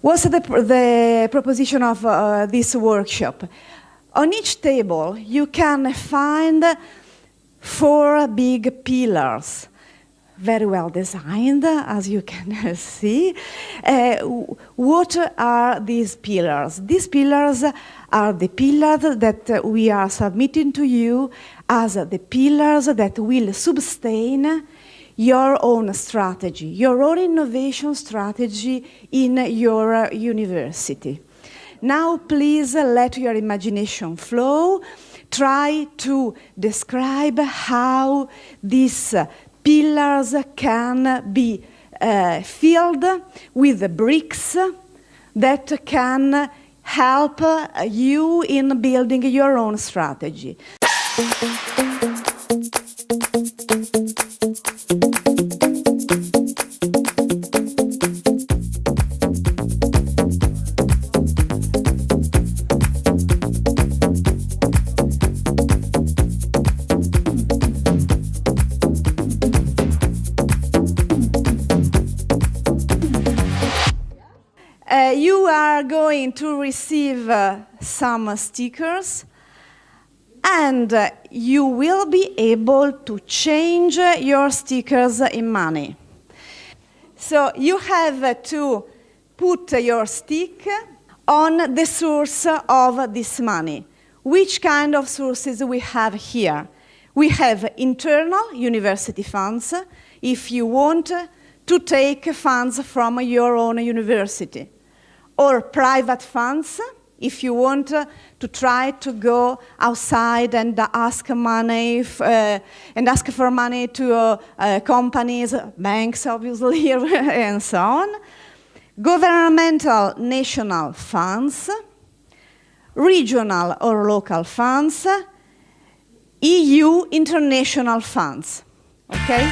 What's the proposition of this workshop? On each table, you can find 4 big pillars, very well designed, as you can see. What are these pillars? These pillars are the pillars that we are submitting to you as the pillars that will sustain your own strategy, your own innovation strategy in your university. Now, please let your imagination flow. Try to describe how these pillars can be filled with bricks that can help you in building your own strategy. You are going to receive some stickers, and you will be able to change your stickers in money. So you have to put your stick on the source of this money. Which kind of sources we have here? We have internal university funds, if you want to take funds from your own university, or private funds, if you want to try to go outside and ask money and ask for money to companies, banks, obviously, and so on. Governmental national funds, regional or local funds, EU international funds. Okay?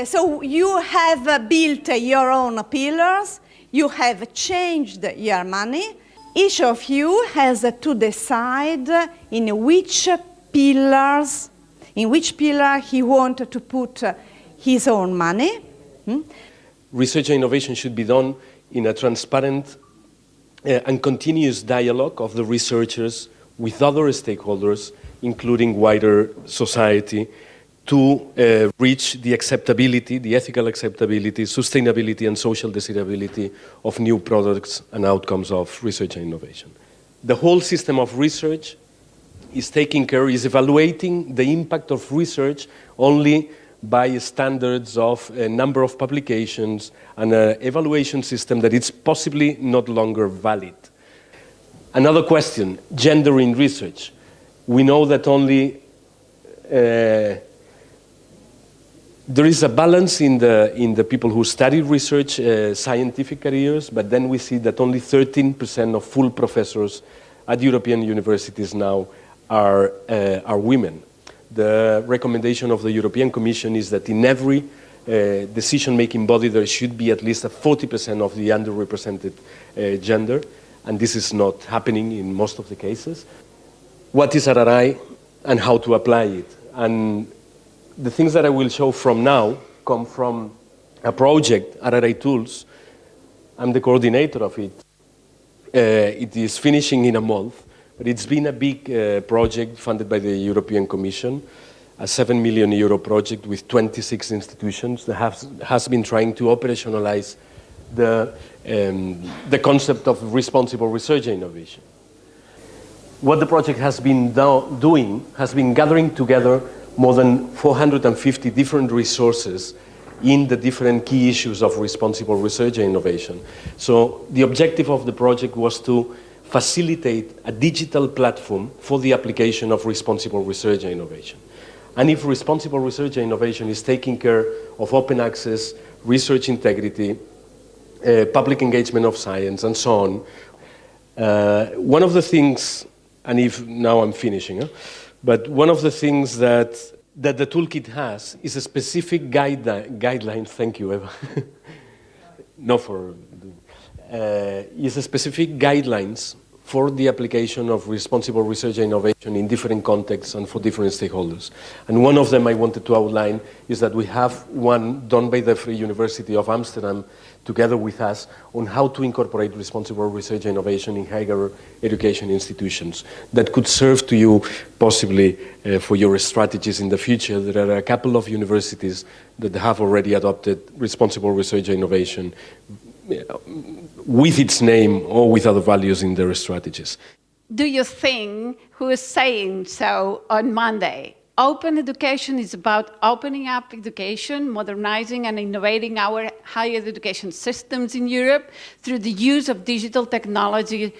So you have built your own pillars, you have changed your money. Each of you has to decide in which pillar he wants to put his own money. Research and innovation should be done in a transparent and continuous dialogue of the researchers with other stakeholders, including wider society, to reach the acceptability, the ethical acceptability, sustainability, and social desirability of new products and outcomes of research and innovation. The whole system of research is evaluating the impact of research only by standards of a number of publications and an evaluation system that is possibly not longer valid. Another question, gender in research. We know that only there is a balance in the people who study research, scientific careers, but then we see that only 13% of full professors at European universities now are women. The recommendation of the European Commission is that in every decision-making body there should be at least a 40% of the underrepresented gender, and this is not happening in most of the cases. What is RRI and how to apply it? And the things that I will show from now come from a project, RRI Tools. I'm the coordinator of it. It is finishing in a month, but it's been a big project funded by the European Commission, a 7 million euro project with 26 institutions that has been trying to operationalize the concept of responsible research and innovation. What the project has been doing has been gathering together more than 450 different resources in the different key issues of responsible research and innovation. So the objective of the project was to facilitate a digital platform for the application of responsible research and innovation. And if responsible research and innovation is taking care of open access, research integrity, public engagement of science, and so on, One of the things, and if now I'm finishing, but one of the things that the toolkit has is a specific guideline. Thank you, Eva. No, is a specific guidelines for the application of responsible research and innovation in different contexts and for different stakeholders. And one of them I wanted to outline is that we have one done by the Free University of Amsterdam together with us on how to incorporate responsible research and innovation in higher education institutions that could serve to you possibly for your strategies in the future. There are a couple of universities that have already adopted responsible research and innovation with its name or with other values in their strategies. Do you think who is saying so on Monday? Open education is about opening up education, modernizing and innovating our higher education systems in Europe through the use of digital technology,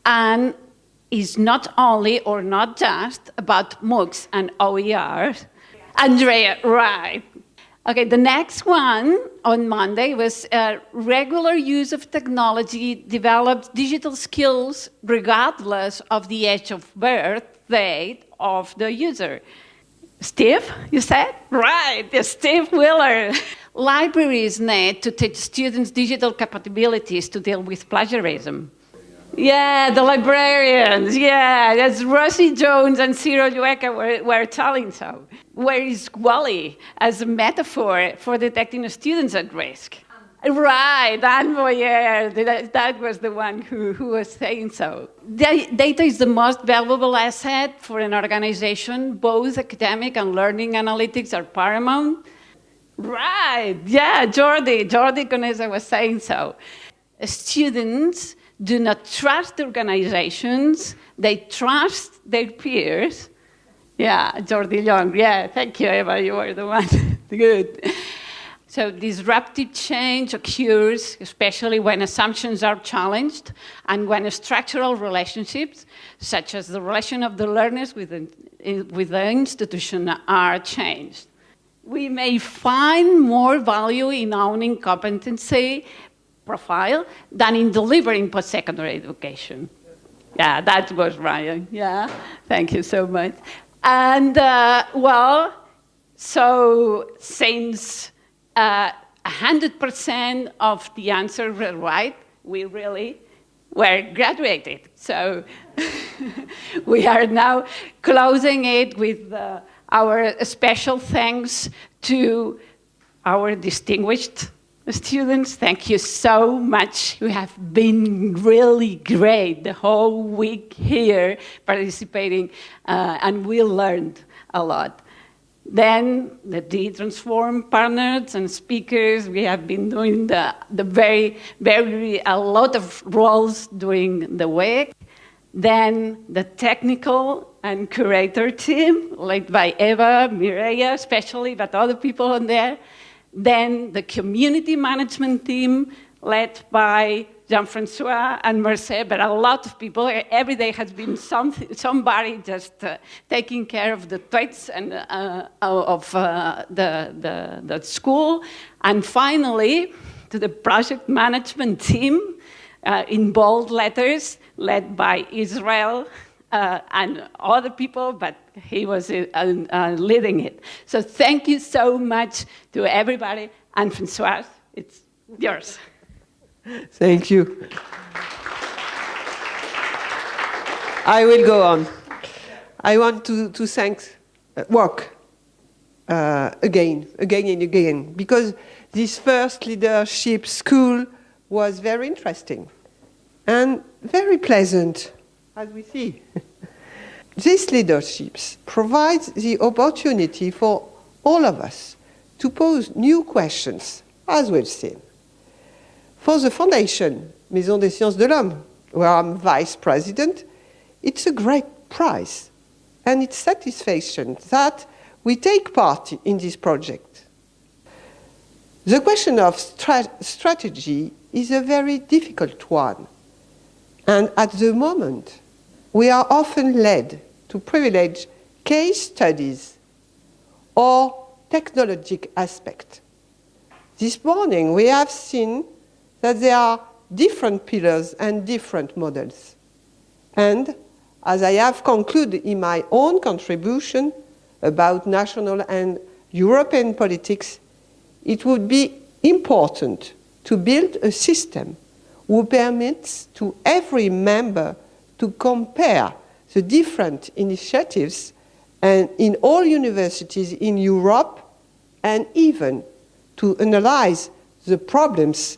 and is not only or not just about MOOCs and OERs. Andrea, right. Okay, the next one on Monday was regular use of technology develops digital skills regardless of the age of birth date of the user. Steve, you said? Right, Steve Wheeler. Libraries need to teach students digital capabilities to deal with plagiarism. Yeah, the librarians, yeah, that's Rosie Jones and Cyril Ueca were telling so. Where is Wally as a metaphor for detecting students at risk? Right, Anne Boyer, that was the one who was saying so. Data is the most valuable asset for an organization. Both academic and learning analytics are paramount. Right, yeah, Jordi Conesa was saying so. Students do not trust organizations, they trust their peers. Yeah, Jordi Young, yeah, thank you, Eva, you were the one. Good. So disruptive change occurs, especially when assumptions are challenged and when structural relationships, such as the relation of the learners with the institution, are changed. We may find more value in owning competency profile than in delivering post-secondary education. Yeah, that was Ryan. Yeah, thank you so much. And so since 100% of the answers were right, we really were graduated. So we are now closing it with our special thanks to our distinguished students. Thank you so much. You have been really great the whole week here participating, and we learned a lot. Then the Transform partners and speakers, we have been doing a lot of roles during the week. Then the technical and curator team, led by Eva, Mireia especially, but other people on there. Then the community management team, led by Jean-François and Mercé, but a lot of people. Every day has been somebody just taking care of the tweets and of the school. And finally, to the project management team, in bold letters, led by Israel and other people, but he was leading it. So thank you so much to everybody. And Françoise, it's yours. Thank you. I will go on. I want to thank work again and again, because this first leadership school was very interesting and very pleasant, as we see. This leadership provides the opportunity for all of us to pose new questions, as we've seen. For the Foundation Maison des Sciences de l'Homme, where I'm vice president, it's a great prize, and it's satisfaction that we take part in this project. The question of strategy is a very difficult one, and at the moment, we are often led to privilege case studies or technological aspect. This morning, we have seen that there are different pillars and different models. And as I have concluded in my own contribution about national and European politics, it would be important to build a system who permits to every member to compare the different initiatives and in all universities in Europe, and even to analyze the problems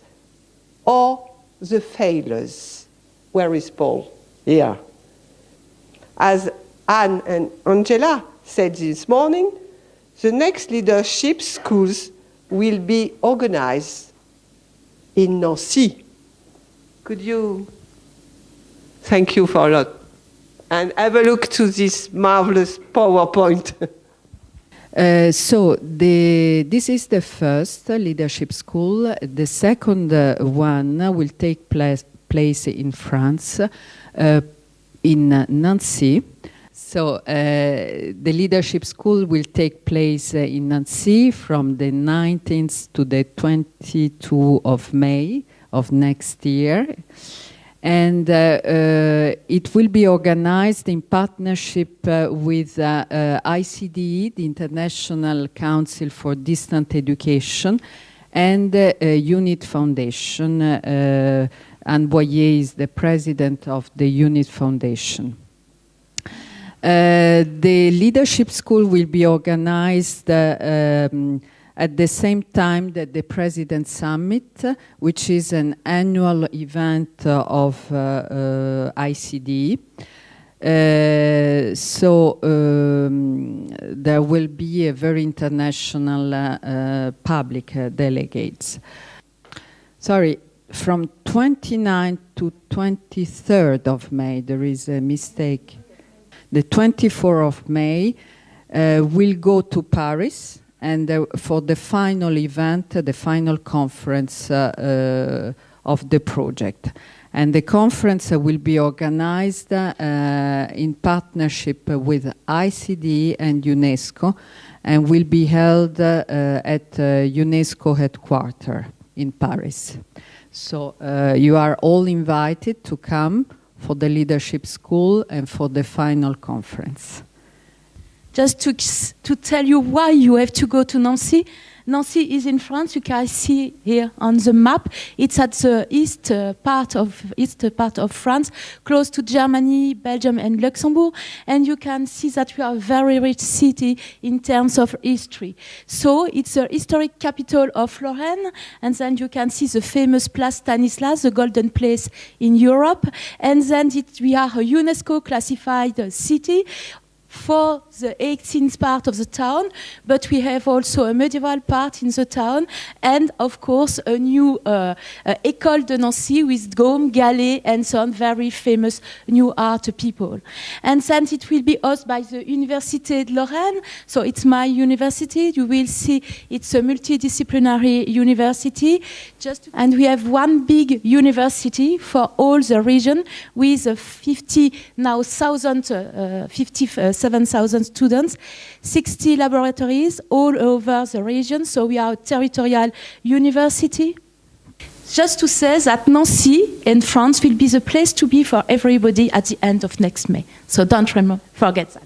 or the failures. Where is Paul? Here. As Anne and Angela said this morning, the next leadership schools will be organized in Nancy. Could you? Thank you for a lot. And have a look to this marvelous PowerPoint. This is the first leadership school. The second one will take place in France, in Nancy. So the leadership school will take place in Nancy from the 19th to the 22nd of May of next year. And it will be organized in partnership with ICDE, the International Council for Distant Education, and UNIT Foundation. Anne Boyer is the president of the UNIT Foundation. The leadership school will be organized at the same time that the President Summit, which is an annual event of ICD. There will be a very international public delegates. Sorry, from 29th to 23rd of May, there is a mistake. The 24th of May, we'll go to Paris, and for the final event, the final conference of the project. And the conference will be organized in partnership with ICD and UNESCO, and will be held at UNESCO headquarters in Paris. So you are all invited to come for the leadership school and for the final conference. Just to tell you why you have to go to Nancy. Nancy is in France. You can see here on the map. It's at the east part of France, close to Germany, Belgium, and Luxembourg. And you can see that we are a very rich city in terms of history. So it's the historic capital of Lorraine. And then you can see the famous Place Stanislas, the golden place in Europe. And then we are a UNESCO classified city for the 18th part of the town, but we have also a medieval part in the town, and of course a new École de Nancy with dome, galets, and so on, very famous new art people. And then it will be hosted by the Université de Lorraine, so it's my university. You will see it's a multidisciplinary university. And we have one big university for all the region with 57,000 students, 60 laboratories all over the region. So we are a territorial university. Just to say that Nancy in France will be the place to be for everybody at the end of next May. So don't forget that.